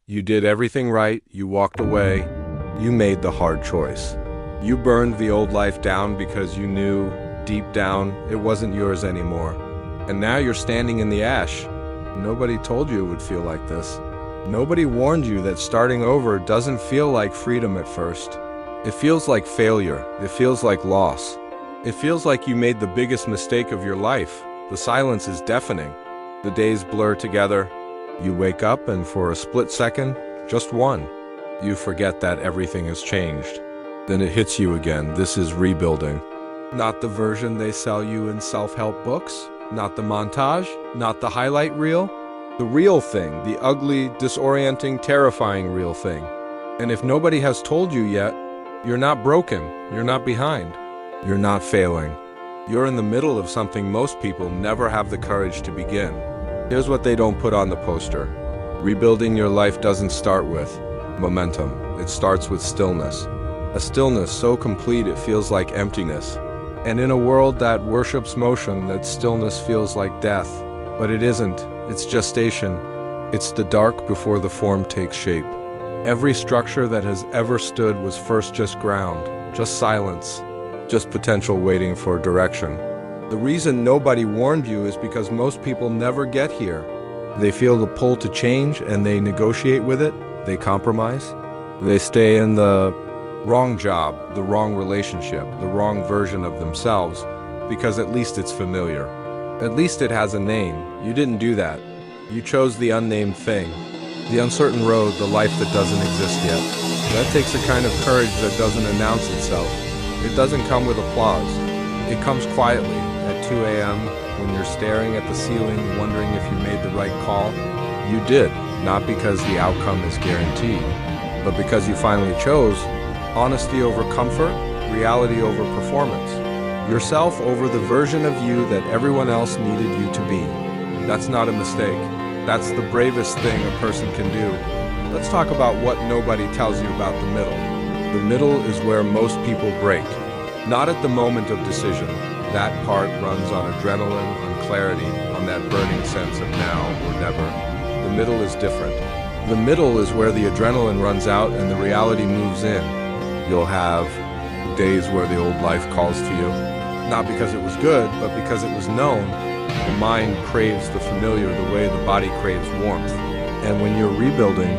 You did everything right, you walked away, you made the hard choice. You burned the old life down because you knew, deep down, it wasn't yours anymore. And now you're standing in the ash. Nobody told you it would feel like this. Nobody warned you that starting over doesn't feel like freedom at first. It feels like failure. It feels like loss. It feels like you made the biggest mistake of your life. The silence is deafening. The days blur together. You wake up and for a split second, just one, you forget that everything has changed. Then it hits you again. This is rebuilding. Not the version they sell you in self-help books. Not the montage. Not the highlight reel. The real thing. The ugly, disorienting, terrifying real thing. And if nobody has told you yet, you're not broken. You're not behind. You're not failing. You're in the middle of something most people never have the courage to begin. Here's what they don't put on the poster. Rebuilding your life doesn't start with momentum. It starts with stillness. A stillness so complete it feels like emptiness. And in a world that worships motion, that stillness feels like death. But it isn't. It's gestation. It's the dark before the form takes shape. Every structure that has ever stood was first just ground, just silence, just potential waiting for direction. The reason nobody warned you is because most people never get here. They feel the pull to change and they negotiate with it. They compromise. They stay in the wrong job, the wrong relationship, the wrong version of themselves, because at least it's familiar. At least it has a name. You didn't do that. You chose the unnamed thing, the uncertain road, the life that doesn't exist yet. That takes a kind of courage that doesn't announce itself. It doesn't come with applause. It comes quietly at 2 a.m. when you're staring at the ceiling, wondering if you made the right call. You did, not because the outcome is guaranteed, but because you finally chose honesty over comfort, reality over performance, yourself over the version of you that everyone else needed you to be. That's not a mistake. That's the bravest thing a person can do. Let's talk about what nobody tells you about the middle. The middle is where most people break. Not at the moment of decision. That part runs on adrenaline, on clarity, on that burning sense of now or never. The middle is different. The middle is where the adrenaline runs out and the reality moves in. You'll have days where the old life calls to you, not because it was good, but because it was known. The mind craves the familiar the way the body craves warmth. And when you're rebuilding,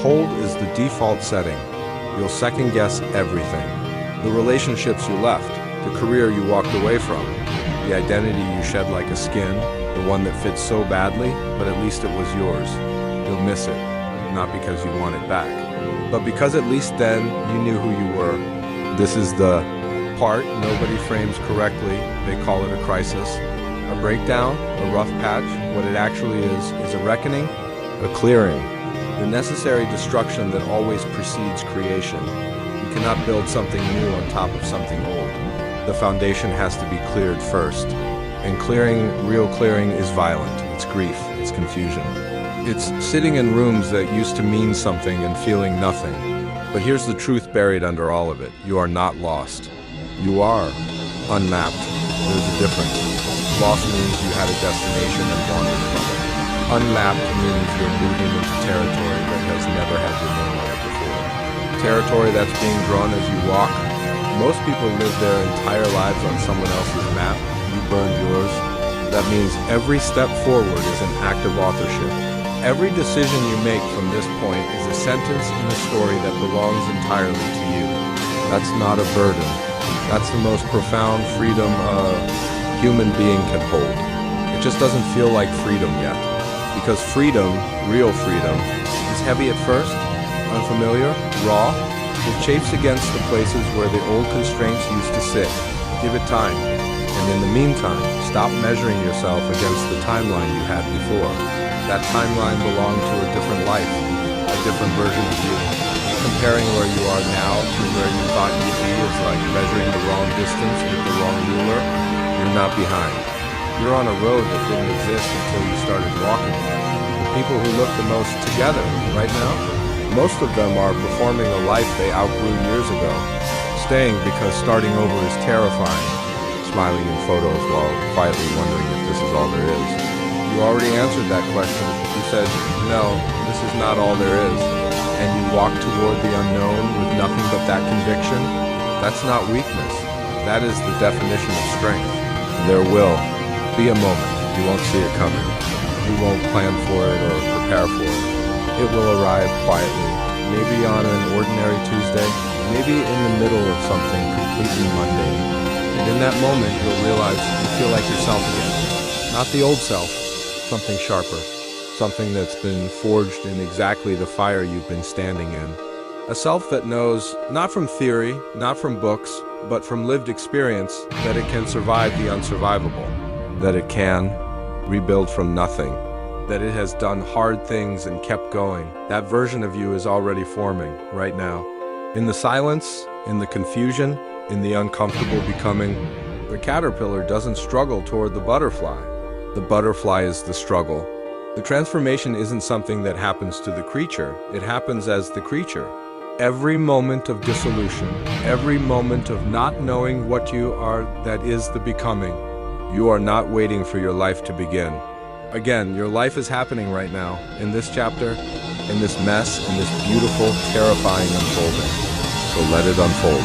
cold is the default setting. You'll second guess everything. The relationships you left, the career you walked away from, the identity you shed like a skin, the one that fits so badly, but at least it was yours. You'll miss it, not because you want it back, but because at least then you knew who you were. This is the part nobody frames correctly. They call it a crisis, a breakdown, a rough patch. What it actually is a reckoning, a clearing, the necessary destruction that always precedes creation. You cannot build something new on top of something old. The foundation has to be cleared first. And clearing, real clearing, is violent. It's grief, it's confusion. It's sitting in rooms that used to mean something and feeling nothing. But here's the truth buried under all of it. You are not lost. You are unmapped. There's a difference. Lost means you had a destination and wandered from it. Unmapped means you're moving into territory that has never had your name on it before. Territory that's being drawn as you walk. Most people live their entire lives on someone else's map. You burned yours. That means every step forward is an act of authorship. Every decision you make from this point is a sentence in a story that belongs entirely to you. That's not a burden. That's the most profound freedom a human being can hold. It just doesn't feel like freedom yet. Because freedom, real freedom, is heavy at first, unfamiliar, raw. It chafes against the places where the old constraints used to sit. Give it time. And in the meantime, stop measuring yourself against the timeline you had before. That timeline belonged to a different life, a different version of you. Comparing where you are now to where you thought you'd be is like measuring the wrong distance with the wrong ruler. You're not behind. You're on a road that didn't exist until you started walking. The people who look the most together right now, most of them are performing a life they outgrew years ago, staying because starting over is terrifying, smiling in photos while quietly wondering if this is all there is. You already answered that question. You said, no, this is not all there is. And you walk toward the unknown with nothing but that conviction. That's not weakness. That is the definition of strength. There will be a moment. You won't see it coming. You won't plan for it or prepare for it. It will arrive quietly, maybe on an ordinary Tuesday, maybe in the middle of something completely mundane. And in that moment, you'll realize you feel like yourself again. Not the old self, something sharper, something that's been forged in exactly the fire you've been standing in. A self that knows, not from theory, not from books, but from lived experience, that it can survive the unsurvivable, that it can rebuild from nothing, that it has done hard things and kept going. That version of you is already forming right now. In the silence, in the confusion, in the uncomfortable becoming, the caterpillar doesn't struggle toward the butterfly. The butterfly is the struggle. The transformation isn't something that happens to the creature, it happens as the creature. Every moment of dissolution, every moment of not knowing what you are, that is the becoming. You are not waiting for your life to begin. Again, your life is happening right now, in this chapter, in this mess, in this beautiful, terrifying unfolding. So let it unfold.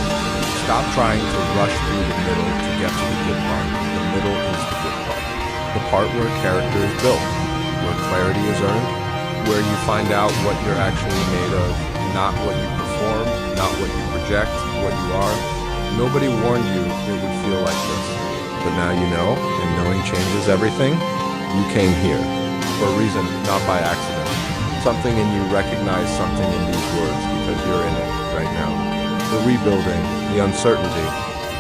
Stop trying to rush through the middle to get to the good part. The middle is the good part. The part where character is built, where clarity is earned, where you find out what you're actually made of, not what you perform, not what you project, what you are. Nobody warned you it would feel like this. But now you know, and knowing changes everything. You came here for a reason, not by accident. Something in you recognized something in these words because you're in it right now. The rebuilding, the uncertainty,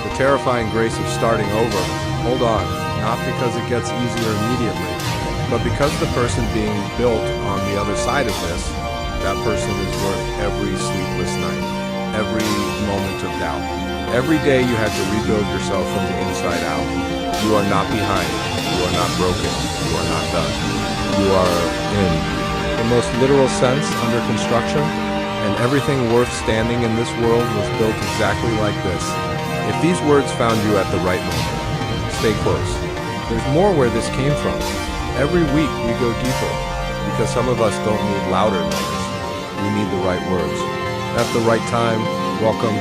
the terrifying grace of starting over. Hold on, not because it gets easier immediately, but because the person being built on the other side of this, that person is worth every sleepless night, every moment of doubt. Every day you had to rebuild yourself from the inside out. You are not behind. You are not broken. You are not done. You are in the most literal sense under construction, and everything worth standing in this world was built exactly like this. If these words found you at the right moment, stay close. There's more where this came from. Every week we go deeper, because some of us don't need louder noise. We need the right words. At the right time, welcome